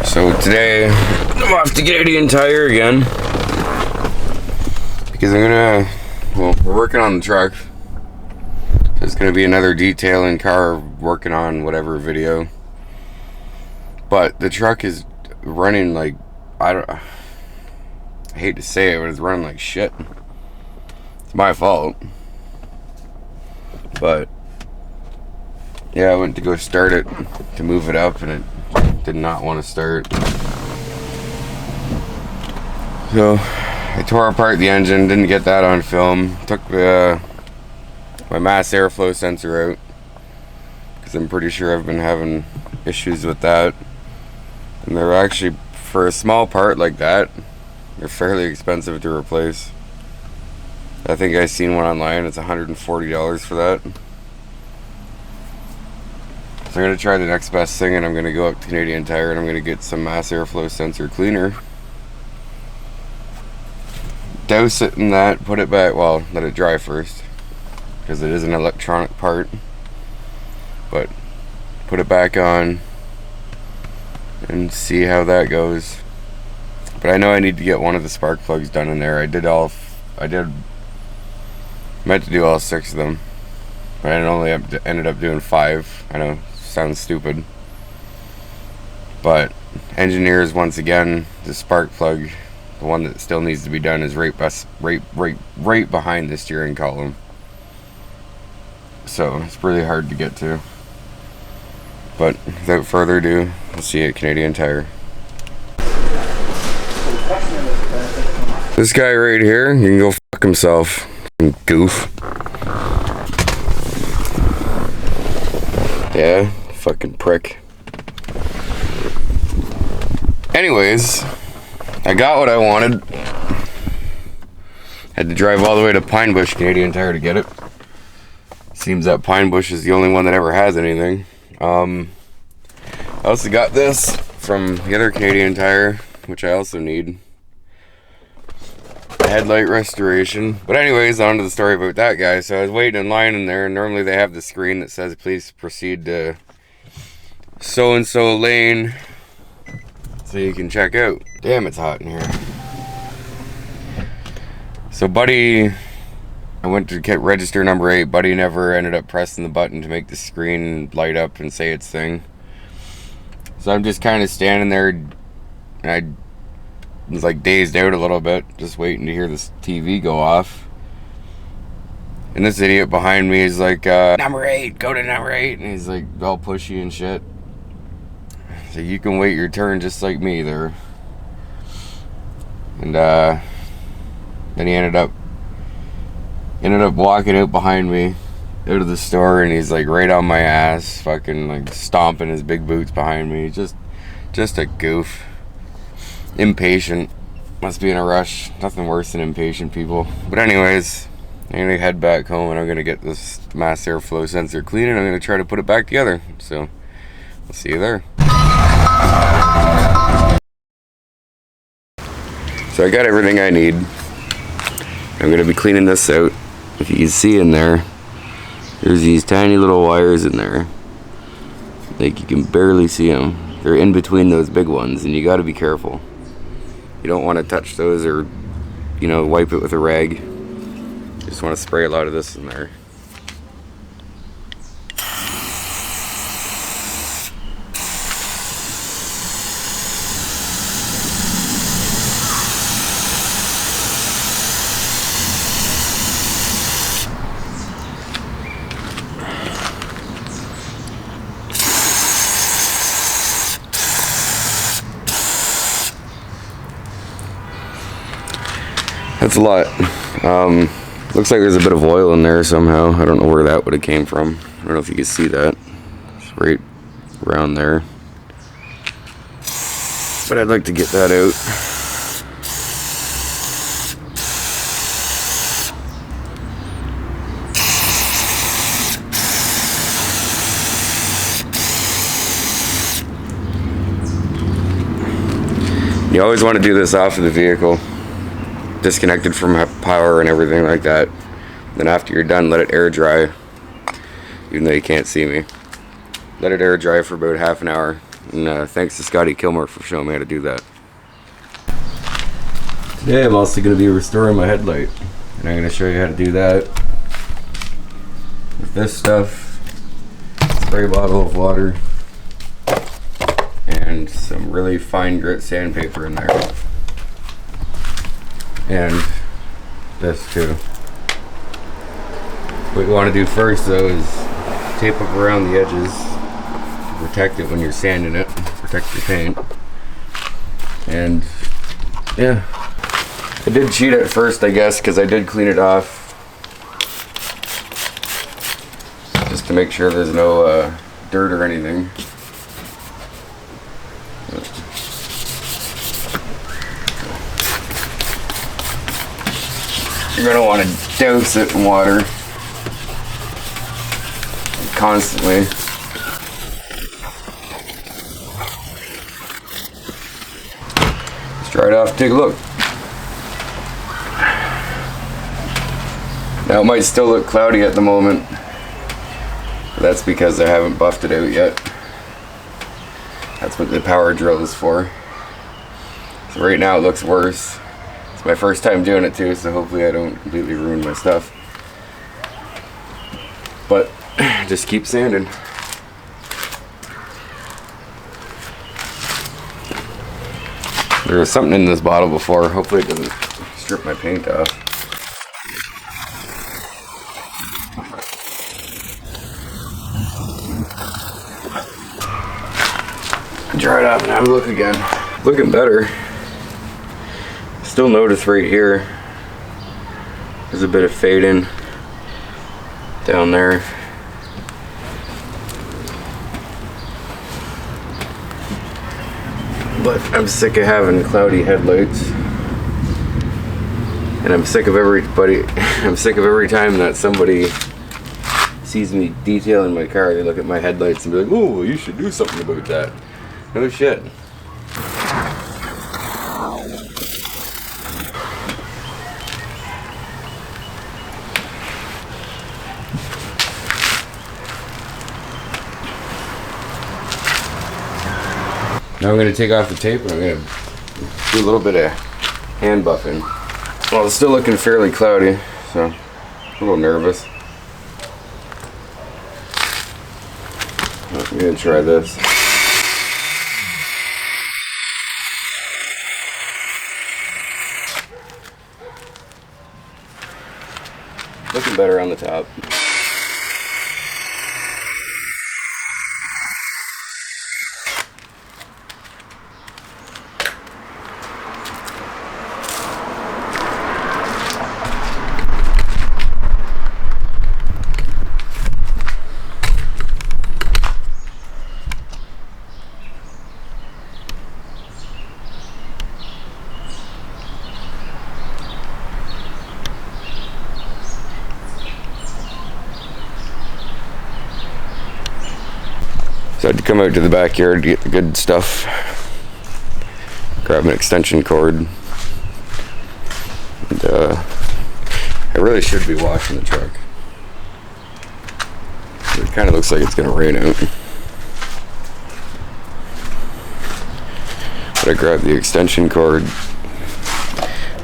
So today I'm off to Canadian Tire again because we're working on the truck. So it's gonna be another detailing car working on whatever video. But the truck is running like, I hate to say it, but it's running like shit. It's my fault. But yeah, I went to go start it to move it up and it did not want to start. So I tore apart the engine, didn't get that on film. Took my mass airflow sensor out because I'm pretty sure I've been having issues with that. And they're actually, for a small part like that, they're fairly expensive to replace. I think I seen one online, it's $140 for that. So I'm going to try the next best thing, and I'm going to go up to Canadian Tire and I'm going to get some mass airflow sensor cleaner. Douse it in that, put it back, well, let it dry first, because it is an electronic part. But put it back on and see how that goes. But I know I need to get one of the spark plugs done in there. I meant to do all 6 of them, but I only ended up doing 5. I know, sounds stupid, but engineers, once again, the spark plug, the one that still needs to be done, is right behind the steering column. So it's really hard to get to. But without further ado, we'll see you at Canadian Tire. This guy right here, you can go fuck himself, goof. Yeah, fucking prick. Anyways, I got what I wanted. Had to drive all the way to Pine Bush Canadian Tire to get it. Seems that Pine Bush is the only one that ever has anything. I also got this from the other Canadian Tire, which I also need. Headlight restoration. But anyways, on to the story about that guy. So I was waiting in line in there, and normally they have the screen that says please proceed to so and so lane so you can check out. Damn, it's hot in here. So buddy, I went to get register number 8. Buddy never ended up pressing the button to make the screen light up and say its thing. So I'm just kind of standing there, and I was like dazed out a little bit, just waiting to hear this TV go off. And this idiot behind me is like, number 8, go to number 8. And he's like all pushy and shit. So you can wait your turn just like me there. And then he ended up walking out behind me out of the store, and he's like right on my ass, fucking like stomping his big boots behind me. Just a goof. Impatient. Must be in a rush. Nothing worse than impatient people. But anyways, I'm gonna head back home and I'm gonna get this mass airflow sensor clean, and I'm gonna try to put it back together. So I'll see you there. So I got everything I need. I'm gonna be cleaning this out. If you can see in there, there's these tiny little wires in there. Like, you can barely see them. They're in between those big ones, and you gotta be careful. You don't want to touch those or, you know, wipe it with a rag. You just want to spray a lot of this in there. That's a lot. Looks like there's a bit of oil in there somehow. I don't know where that would have came from. I don't know if you can see that. It's right around there. But I'd like to get that out. You always want to do this off of the vehicle, disconnected from power and everything like that. Then after you're done, let it air dry, even though you can't see me. Let it air dry for about half an hour. And thanks to Scotty Kilmer for showing me how to do that. Today I'm also going to be restoring my headlight. And I'm going to show you how to do that with this stuff. Spray bottle of water. And some really fine grit sandpaper in there. And this too. What you want to do first though is tape up around the edges to protect it when you're sanding it, protect your paint. And yeah, I did cheat at first, I guess, because I did clean it off just to make sure there's no dirt or anything. You're going to want to douse it in water constantly. Let's dry it off, take a look. Now it might still look cloudy at the moment, but that's because I haven't buffed it out yet. That's what the power drill is for. So right now it looks worse. It's my first time doing it too, so hopefully I don't completely ruin my stuff. But just keep sanding. There was something in this bottle before. Hopefully it doesn't strip my paint off. Dry it up and have a look again. Looking better. Still notice right here there's a bit of fading down there. But I'm sick of having cloudy headlights. And I'm sick of every time that somebody sees me detailing my car, they look at my headlights and be like, "Oh, you should do something about that." No shit. Now I'm going to take off the tape and I'm going to do a little bit of hand buffing. Well, it's still looking fairly cloudy, so I'm a little nervous. I'm going to try this. Looking better on the top. So I had to come out to the backyard to get the good stuff. Grab an extension cord. And I really should be washing the truck. It kind of looks like it's going to rain out. But I grabbed the extension cord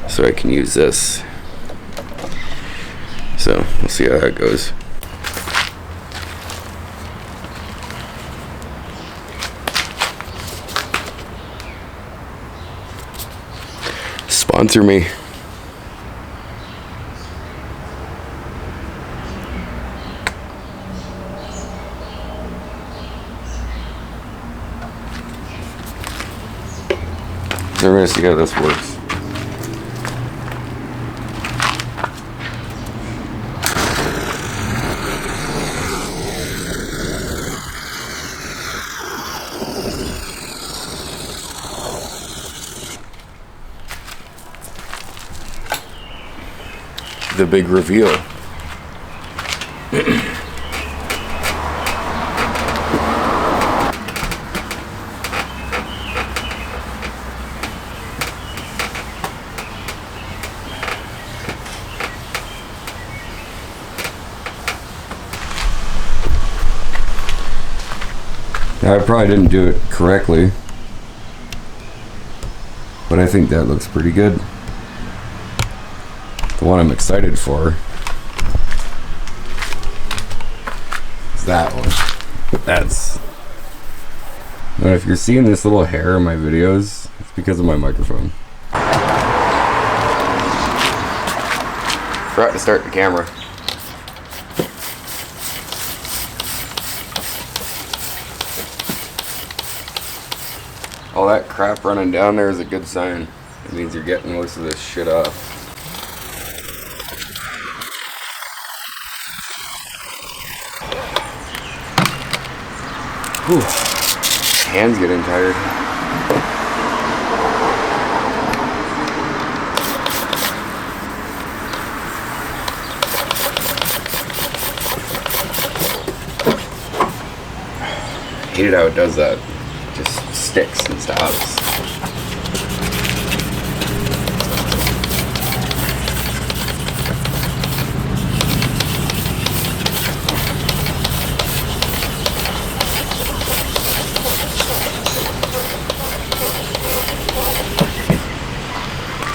so I can use this. So we'll see how that goes. Sponsor me. We're gonna see how this works. The big reveal. Now, I probably didn't do it correctly, but I think that looks pretty good. The one I'm excited for is that one. That's... Now, if you're seeing this little hair in my videos, it's because of my microphone. Forgot to start the camera. All that crap running down there is a good sign. It means you're getting most of this shit off. Whew. Hands getting tired. I hate it how it does that. It just sticks and stops.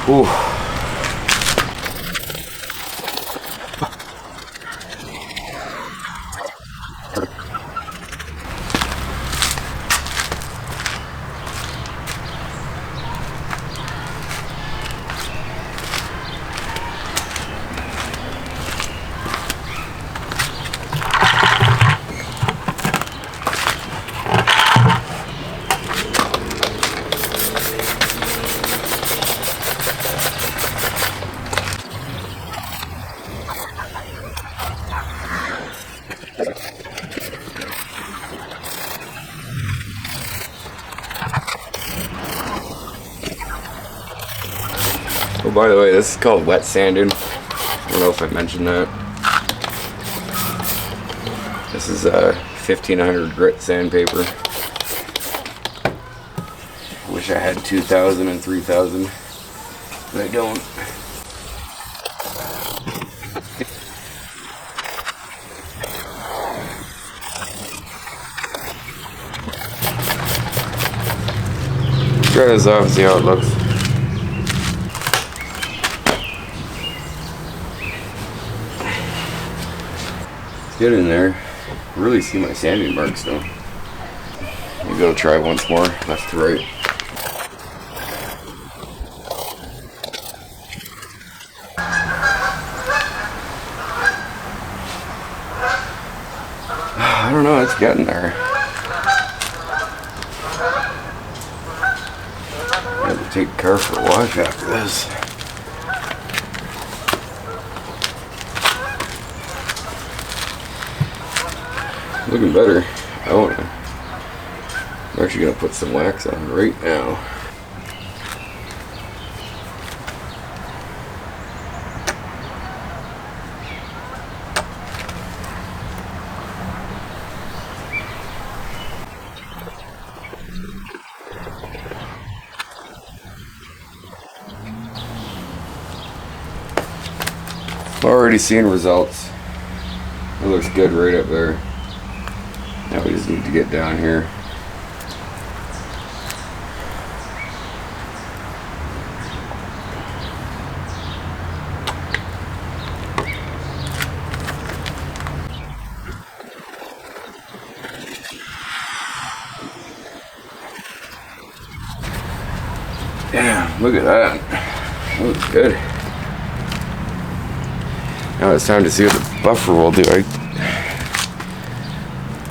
Ooh. Oh, by the way, this is called wet sanding. I don't know if I mentioned that. This is a 1500 grit sandpaper. Wish I had 2000 and 3000, but I don't. Try this off and see how it looks. Get in there. Really see my sanding marks though. Maybe I'll try once more, left to right. I don't know, it's getting there. I have to take the car for a wash after this. Looking better. I'm actually gonna put some wax on right now. Already seeing results. It looks good right up there. Now we just need to get down here. Damn, look at that. That looks good. Now it's time to see what the buffer will do.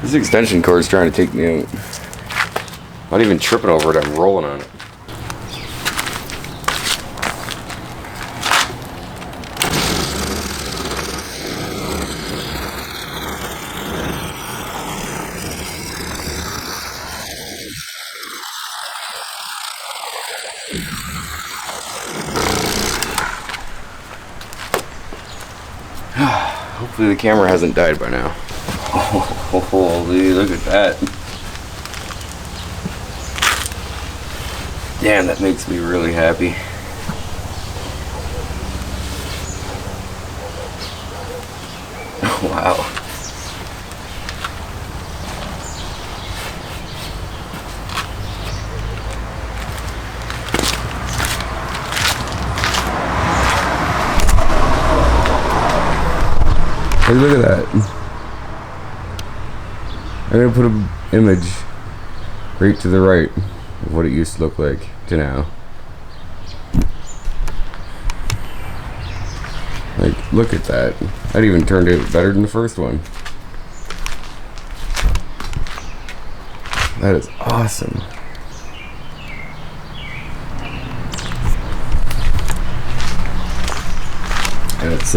This extension cord is trying to take me out. Not even tripping over it, I'm rolling on it. Hopefully the camera hasn't died by now. Oh, holy, look at that. Damn, that makes me really happy. Wow. Hey, look at that. I'm gonna put an image right to the right of what it used to look like to now. Like, look at that. That even turned out better than the first one. That is awesome. And it's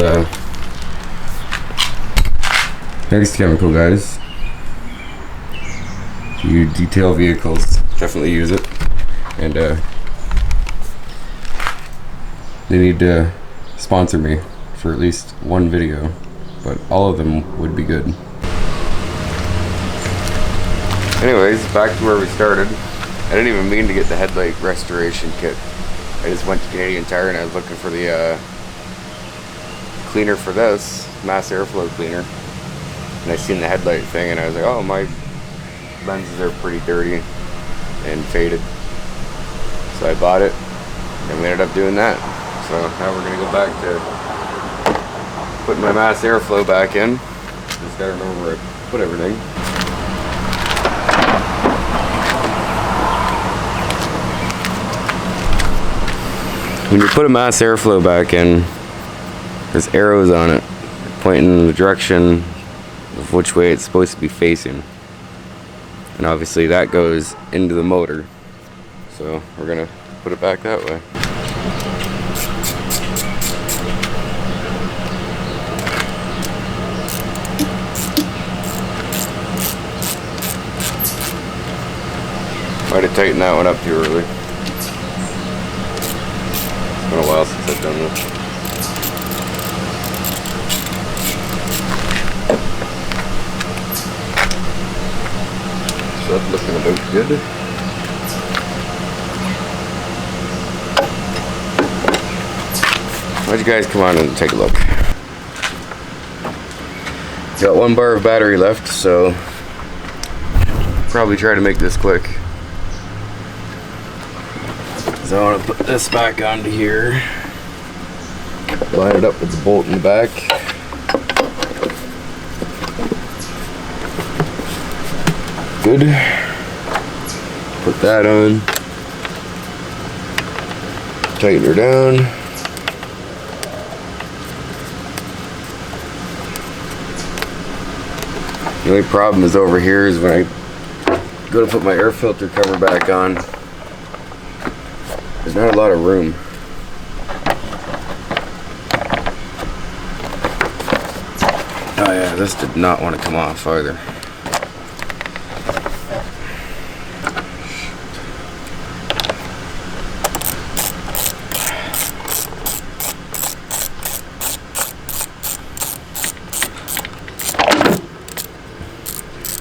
nice chemical, guys. If you detail vehicles, definitely use it. And they need to sponsor me for at least one video, but all of them would be good. Anyways, back to where we started. I didn't even mean to get the headlight restoration kit. I just went to Canadian Tire and I was looking for the cleaner for this, mass airflow cleaner. And I seen the headlight thing and I was like, oh, my lenses are pretty dirty and faded. So I bought it and we ended up doing that. So now we're gonna go back to putting my mass airflow back in. Just gotta remember where I put everything. When you put a mass airflow back in, there's arrows on it pointing in the direction of which way it's supposed to be facing. And obviously that goes into the motor. So we're gonna put it back that way. Might have tightened that one up too early. It's been a while since I've done this. So that's looking about good. Why don't you guys come on and take a look. Got 1 bar of battery left, so probably try to make this quick. So I want to put this back onto here. Line it up with the bolt in the back. Good. Put that on. Tighten her down. The only problem is over here is when I go to put my air filter cover back on, there's not a lot of room. Oh yeah, this did not want to come off either.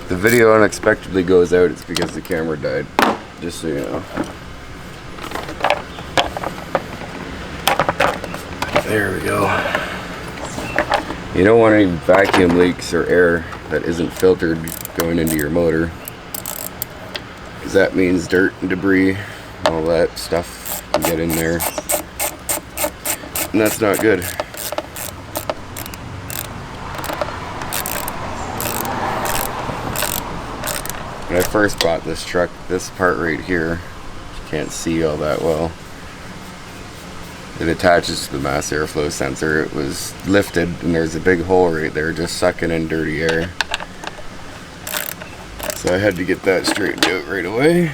The video unexpectedly goes out, it's because the camera died, just so you know. There we go. You don't want any vacuum leaks or air that isn't filtered going into your motor, because that means dirt and debris, all that stuff can get in there, and that's not good. When I first bought this truck, this part right here, you can't see all that well, it attaches to the mass airflow sensor. It was lifted and there's a big hole right there just sucking in dirty air. So I had to get that straightened out right away.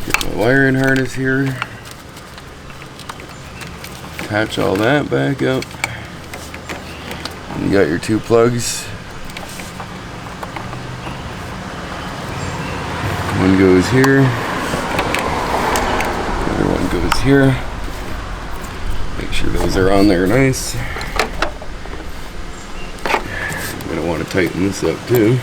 Get my wiring harness here. Attach all that back up. You got your 2 plugs. One goes here. The other one goes here. Make sure those are on there nice. I'm gonna want to tighten this up too.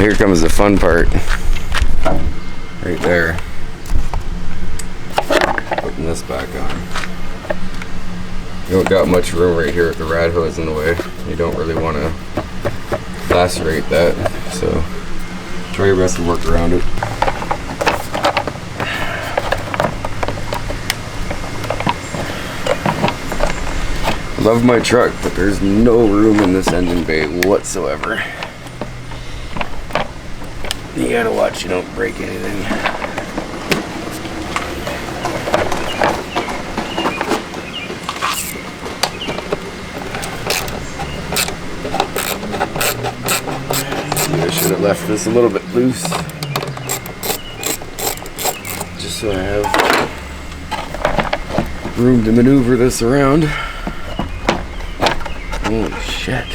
Here comes the fun part. right there. Putting this back on. You don't got much room right here with the rad hose in the way. You don't really want to lacerate that, so try your best to work around it. Love my truck, but there's no room in this engine bay whatsoever. You gotta watch you don't break anything. I should have left this a little bit loose, just so I have room to maneuver this around. Holy shit.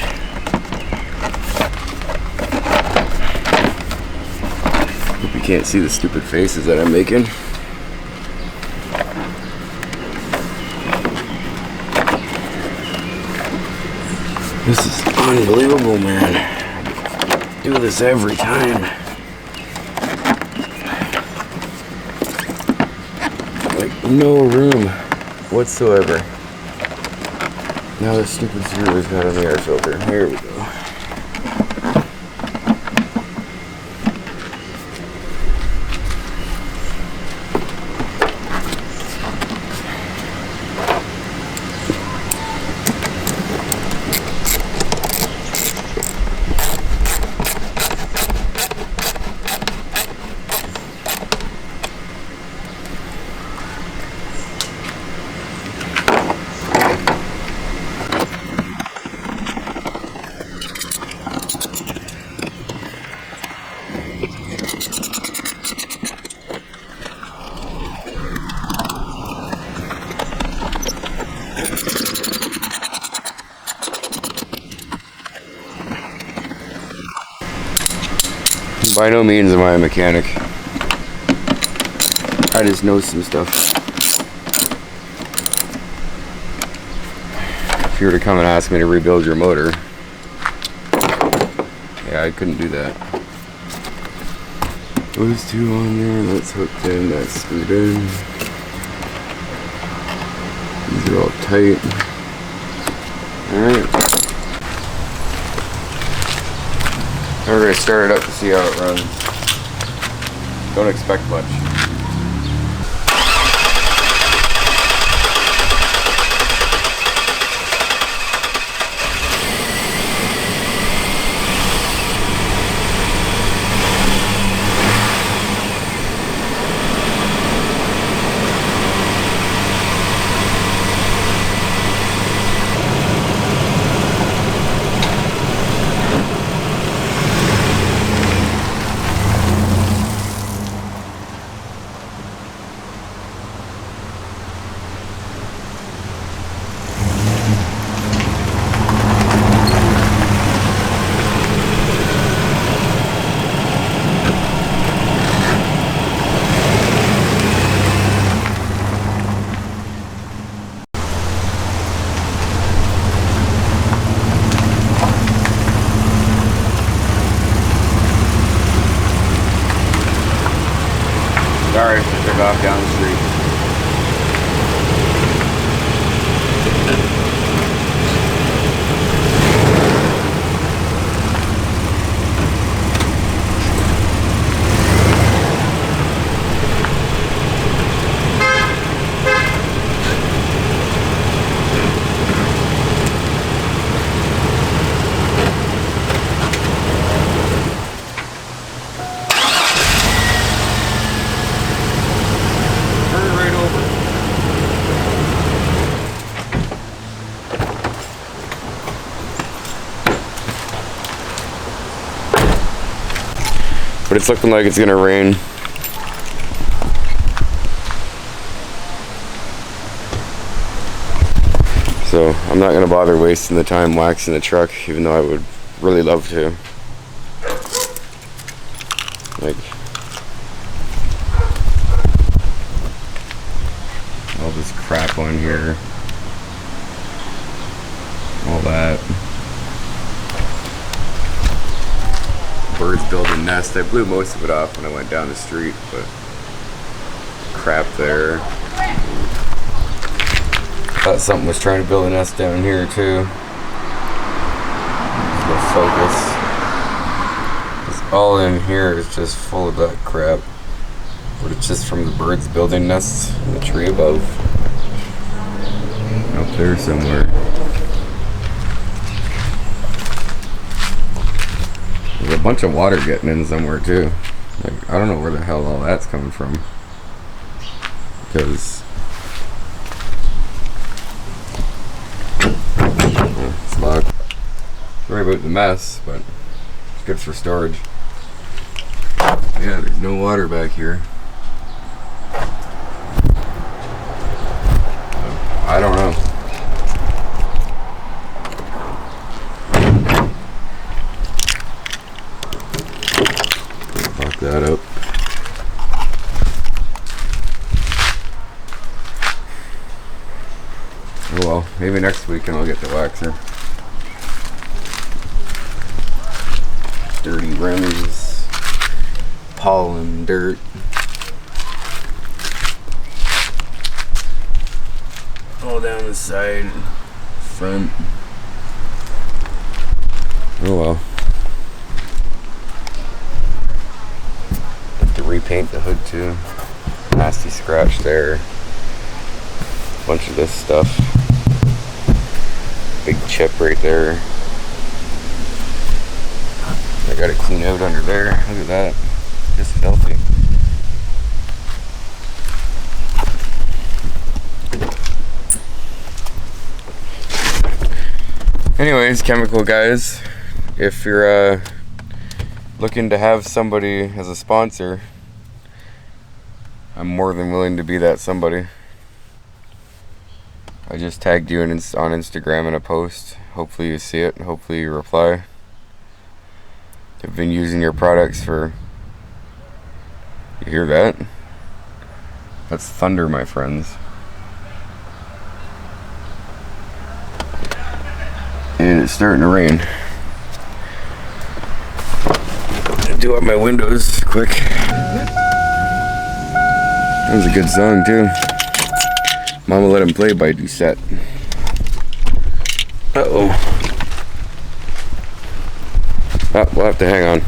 Hope you can't see the stupid faces that I'm making. This is unbelievable, man. I do this every time. Like, no room whatsoever. Now this stupid screwer's got on the air filter. Here we go. By no means am I a mechanic. I just know some stuff. If you were to come and ask me to rebuild your motor, yeah, I couldn't do that. Those two on there, that's hooked in, that's screwed in. These are all tight. Alright. We're going to start it up to see how it runs. Don't expect much. Sorry, I took off down the street. But it's looking like it's gonna rain. So I'm not gonna bother wasting the time waxing the truck, even though I would really love to. Like, all this crap on here, all that. birds building nest. I blew most of it off when I went down the street, but crap there. Thought something was trying to build a nest down here too. No focus. All in here is just full of that crap, but it's just from the birds building nests in the tree above. Up there somewhere. There's a bunch of water getting in somewhere too. Like, I don't know where the hell all that's coming from, because it's locked. Sorry about the mess, but it's good for storage. Yeah, there's no water back here. I don't know. Lock that up. Oh well, maybe next weekend I'll get the waxer. Dirty rims, pollen, dirt. All down the side, front. Oh well. Have to repaint the hood too. Nasty scratch there. Bunch of this stuff. Big chip right there. I gotta clean out under there. Look at that. Just filthy. Anyways, chemical guys, if you're looking to have somebody as a sponsor, I'm more than willing to be that somebody. I just tagged you on Instagram in a post. Hopefully you see it. Hopefully you reply. I've been using your products for... You hear that? That's thunder, my friends. And it's starting to rain. Do up my windows quick. That was a good song too. Mama let him play by Doucette. Uh-oh. Oh, we'll have to hang on.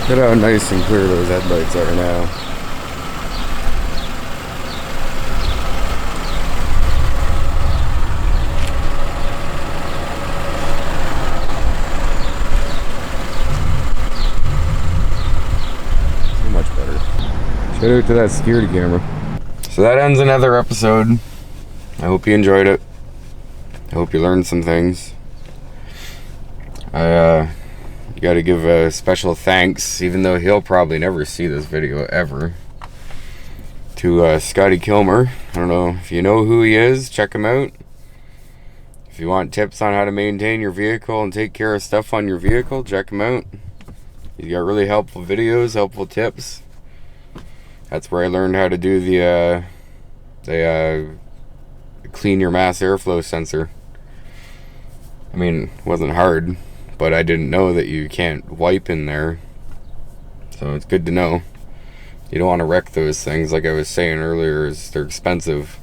Look at how nice and clear those headlights are now. So much better. Shout out to that security camera. So that ends another episode. I hope you enjoyed it. I hope you learned some things. You gotta give a special thanks, even though he'll probably never see this video ever, to Scotty Kilmer. I don't know if you know who he is, check him out. If you want tips on how to maintain your vehicle and take care of stuff on your vehicle, check him out. He's got really helpful videos, helpful tips. That's where I learned how to do the clean your mass airflow sensor. I mean, it wasn't hard, but I didn't know that you can't wipe in there. So it's good to know. You don't want to wreck those things. Like I was saying earlier, they're expensive.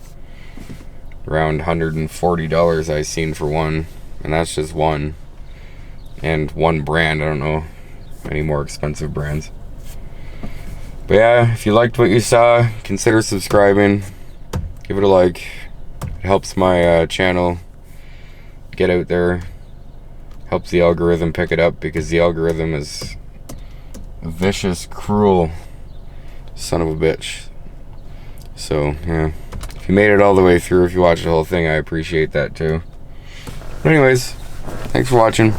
Around $140 I seen for one. And that's just one. And one brand. I don't know any more expensive brands. But yeah, if you liked what you saw, consider subscribing. Give it a like. It helps my channel get out there. Helps the algorithm pick it up, because the algorithm is a vicious, cruel son of a bitch. So yeah, if If you made it all the way through, if you watched the whole thing, I appreciate that too. But anyways, thanks for watching.